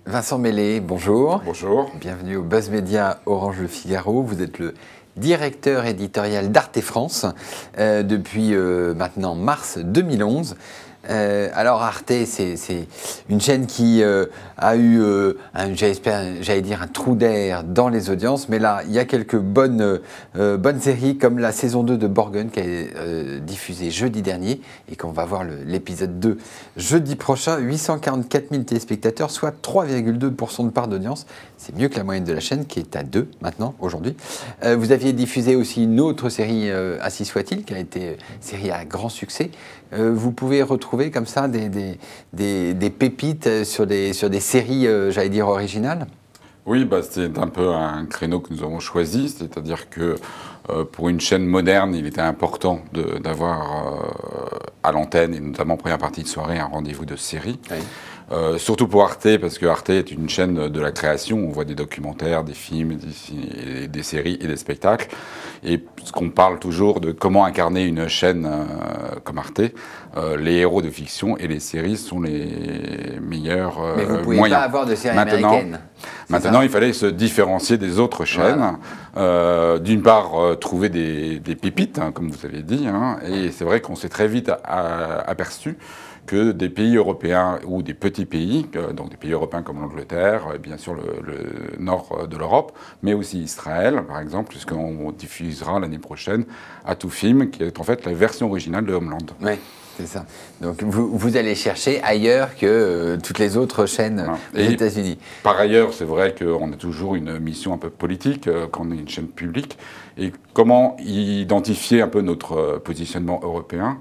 Vincent Meslay, bonjour. Bonjour. Bienvenue au Buzz Media Orange Le Figaro. Vous êtes le directeur éditorial d'Arte France depuis maintenant mars 2011. Alors Arte, c'est une chaîne qui a eu, j'allais dire, un trou d'air dans les audiences, mais là, il y a quelques bonnes séries, comme la saison 2 de Borgen, qui est diffusée jeudi dernier, et qu'on va voir l'épisode 2 jeudi prochain. 844 000 téléspectateurs, soit 3,2% de part d'audience. C'est mieux que la moyenne de la chaîne, qui est à 2 maintenant, aujourd'hui. Vous aviez diffusé aussi une autre série, Ainsi soit-il, qui a été série à grand succès. Vous pouvez retrouver comme ça des pépites sur des séries, j'allais dire, originales? Oui, c'est un peu un créneau que nous avons choisi, c'est-à-dire que pour une chaîne moderne, il était important d'avoir à l'antenne, et notamment en première partie de soirée, un rendez-vous de série. Oui. Surtout pour Arte, parce que Arte est une chaîne de la création. On voit des documentaires, des films, des séries et des spectacles. Et ce qu'on parle toujours de comment incarner une chaîne comme Arte, les héros de fiction et les séries sont les meilleurs moyens. Mais vous ne pouvez pas avoir de séries américaines. Maintenant, il fallait se différencier des autres chaînes. Voilà. D'une part, trouver des pépites, hein, comme vous avez dit. Hein, et c'est vrai qu'on s'est très vite aperçu que des pays européens ou des petits pays, donc des pays européens comme l'Angleterre, bien sûr le nord de l'Europe, mais aussi Israël, par exemple, puisqu'on diffusera l'année prochaine Atufim, qui est en fait la version originale de Homeland. Oui, c'est ça. Donc vous allez chercher ailleurs que toutes les autres chaînes des États-Unis. Par ailleurs, c'est vrai qu'on a toujours une mission un peu politique quand on est une chaîne publique. Et comment identifier un peu notre positionnement européen ?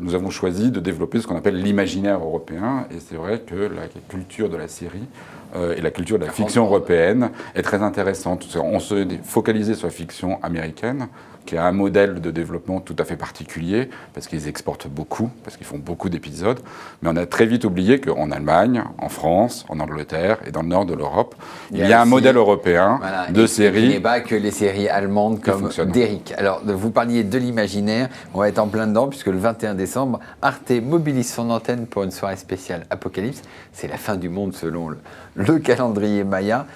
Nous avons choisi de développer ce qu'on appelle l'imaginaire européen, et c'est vrai que la culture de la série et la culture de la fiction européenne est très intéressante. On se focalisait sur la fiction américaine, qui a un modèle de développement tout à fait particulier, parce qu'ils exportent beaucoup, parce qu'ils font beaucoup d'épisodes, mais on a très vite oublié qu'en Allemagne, en France, en Angleterre et dans le nord de l'Europe, il y a un modèle européen de séries. Il n'y a pas que les séries allemandes comme Derrick. Alors, vous parliez de l'imaginaire, on va être en plein dedans, puisque le 21 décembre, Arte mobilise son antenne pour une soirée spéciale Apocalypse. C'est la fin du monde selon le calendrier Maya.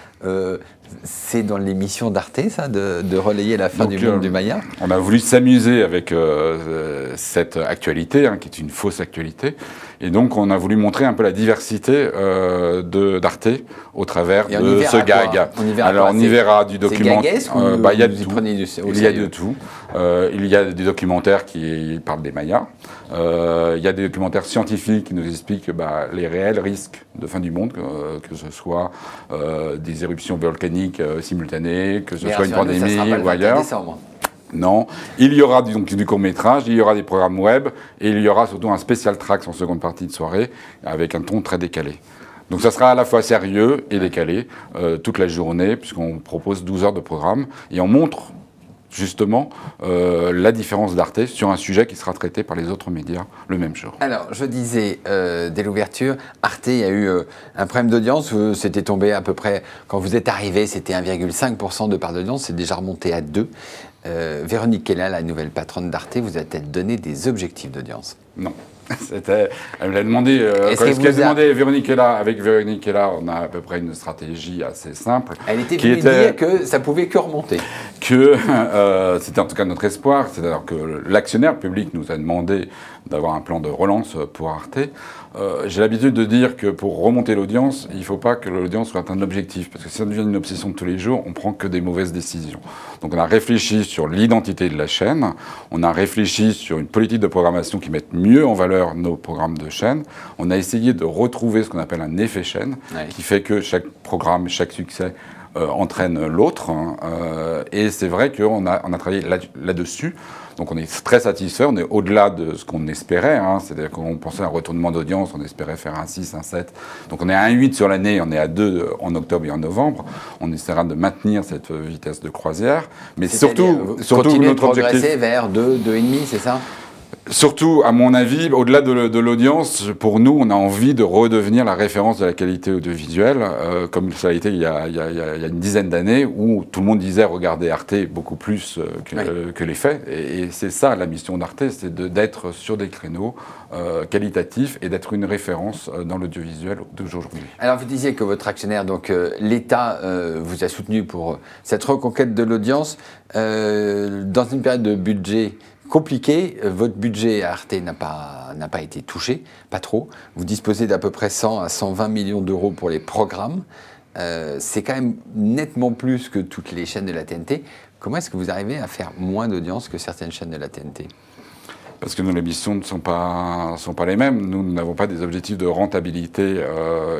C'est dans l'émission d'Arte, ça, de relayer la fin du monde du Maya. On a voulu s'amuser avec cette actualité, hein, qui est une fausse actualité. Et donc, on a voulu montrer un peu la diversité d'Arte au travers de ce gag. Alors, on y verra du documentaire. Il y a de tout. Il y a de tout. Il y a des documentaires qui parlent des Mayas. Il y a des documentaires scientifiques qui nous expliquent les réels risques de fin du monde, que ce soit des éruptions volcaniques simultanées, que ce soit une pandémie ou ailleurs. Non, il y aura donc du court-métrage, il y aura des programmes web, et il y aura surtout un spécial Trax en seconde partie de soirée, avec un ton très décalé. Donc ça sera à la fois sérieux et décalé toute la journée, puisqu'on propose 12 heures de programme, et on montre justement la différence d'Arte sur un sujet qui sera traité par les autres médias le même jour. Alors, je disais dès l'ouverture, Arte a eu un problème d'audience. C'était tombé à peu près, quand vous êtes arrivé, c'était 1,5% de part d'audience, c'est déjà remonté à 2%. Véronique Kella, la nouvelle patronne d'Arte, vous a-t-elle donné des objectifs d'audience? Non. Elle me l'a demandé. Qu'est-ce qu'elle demandait Véronique Kella? Avec Véronique Kella, on a à peu près une stratégie assez simple. Elle était venue dire que ça pouvait que remonter. C'était en tout cas notre espoir. C'est-à-dire que l'actionnaire public nous a demandé d'avoir un plan de relance pour Arte. J'ai l'habitude de dire que pour remonter l'audience, il ne faut pas que l'audience soit un objectif. Parce que si ça devient une obsession de tous les jours, on ne prend que des mauvaises décisions. Donc on a réfléchi sur l'identité de la chaîne. On a réfléchi sur une politique de programmation qui mette mieux en valeur nos programmes de chaîne. On a essayé de retrouver ce qu'on appelle un effet chaîne, qui fait que chaque programme, chaque succès entraîne l'autre. Et c'est vrai qu'on a travaillé là-dessus. Donc on est très satisfait, on est au-delà de ce qu'on espérait, hein. C'est-à-dire qu'on pensait à un retournement d'audience, on espérait faire un 6, un 7. Donc on est à 1,8 sur l'année, on est à 2 en octobre et en novembre. On essaiera de maintenir cette vitesse de croisière. Mais surtout notre objectif... progresser vers 2, 2,5, c'est ça? Surtout, à mon avis, au-delà de l'audience, pour nous, on a envie de redevenir la référence de la qualité audiovisuelle, comme ça a été il y a une dizaine d'années, où tout le monde disait regardez Arte beaucoup plus que les faits. Et c'est ça la mission d'Arte, c'est d'être sur des créneaux qualitatifs et d'être une référence dans l'audiovisuel d'aujourd'hui. Alors vous disiez que votre actionnaire, donc l'État, vous a soutenu pour cette reconquête de l'audience. Dans une période de budget compliqué, votre budget à Arte n'a pas été touché, pas trop. Vous disposez d'à peu près 100 à 120 millions d'euros pour les programmes. C'est quand même nettement plus que toutes les chaînes de la TNT. Comment est-ce que vous arrivez à faire moins d'audience que certaines chaînes de la TNT ? Parce que nos missions ne sont pas les mêmes. Nous n'avons pas des objectifs de rentabilité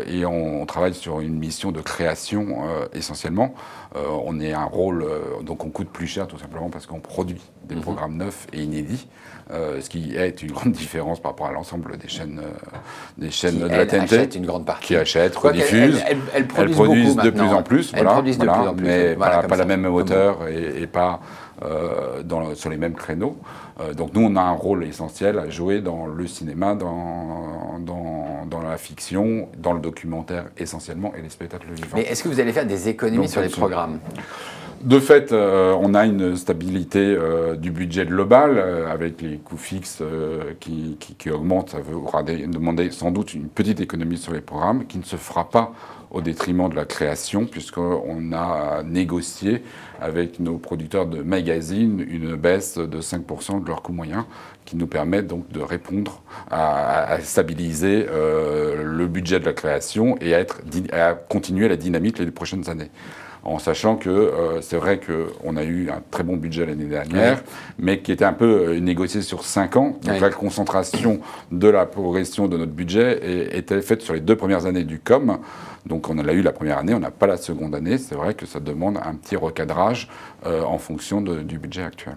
et on travaille sur une mission de création essentiellement. On est un rôle, donc on coûte plus cher tout simplement parce qu'on produit des programmes neufs et inédits, ce qui est une grande différence par rapport à l'ensemble des chaînes de la TNT. Achètent une grande partie. Qui achètent, rediffusent. Elles produisent de plus en plus. Elles produisent de plus en plus. Mais pas la même hauteur et pas sur les mêmes créneaux. Donc nous, on a un rôle essentiel à jouer dans le cinéma, dans la fiction, dans le documentaire essentiellement et les spectacles vivants. Mais est-ce que vous allez faire des économies sur les programmes ? De fait, on a une stabilité du budget global avec les coûts fixes qui augmentent. Ça aura demandé sans doute une petite économie sur les programmes qui ne se fera pas au détriment de la création, puisqu'on a négocié avec nos producteurs de magazines une baisse de 5% de leurs coûts moyens, qui nous permet donc de répondre à stabiliser le budget de la création et à continuer la dynamique les prochaines années. En sachant que c'est vrai qu'on a eu un très bon budget l'année dernière, mais qui était un peu négocié sur 5 ans. Donc la concentration de la progression de notre budget était faite sur les 2 premières années du COM. Donc on a eu la première année, on n'a pas la seconde année. C'est vrai que ça demande un petit recadrage en fonction du budget actuel.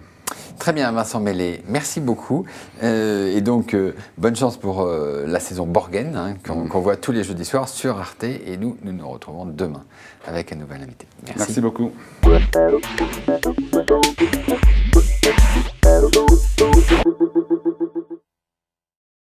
Très bien, Vincent Meslet, merci beaucoup. Et donc, bonne chance pour la saison Borgen, hein, qu'on voit tous les jeudis soirs sur Arte. Et nous nous retrouvons demain avec un nouvel invité. Merci beaucoup.